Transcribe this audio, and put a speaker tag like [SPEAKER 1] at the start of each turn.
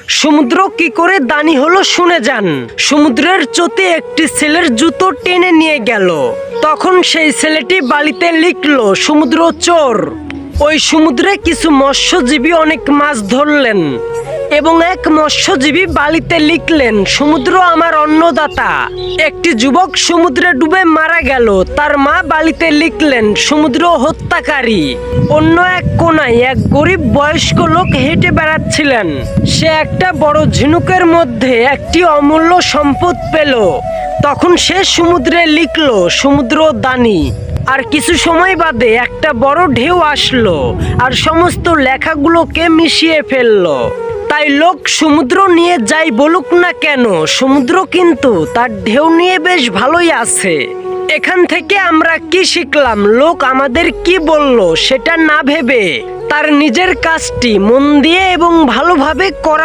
[SPEAKER 1] সমুদ্র কি করে দানি হলো শুনে যান। সমুদ্রের চোতে একটি ছেলের জুতো টেনে নিয়ে গেল। তখন সেই ছেলেটি বালিতে লিখলো সমুদ্র চোর। ওই সমুদ্রে কিছু মৎস্যজীবী অনেক মাছ ধরলেন এবং এক মৎস্যজীবী বালিতে লিখলেন সমুদ্র আমার অন্নদাতা। একটি যুবক সমুদ্রে ডুবে মারা গেল, তার মা বালিতে লিখলেন সমুদ্র হত্যাকারী। অন্য এক কোণায় এক গরিব বয়স্ক লোক হেঁটে বেড়াচ্ছিলেন। সে একটা বড় ঝিনুকের মধ্যে একটি অমূল্য সম্পদ পেল। তখন সে সমুদ্রে লিখলো সমুদ্র দানি। আর কিছু সময় বাদে একটা বড় ঢেউ আসলো আর সমস্ত লেখাগুলোকে মিশিয়ে ফেললো। তাই লোক সমুদ্র নিয়ে যাই বলুক না কেন, সমুদ্র কিন্তু তার ঢেউ নিয়ে বেশ ভালোই আছে। এখান থেকে আমরা কি শিখলাম? লোক আমাদের কি বলল সেটা না ভেবে তার নিজের কাজটি মন দিয়ে এবং ভালোভাবে করা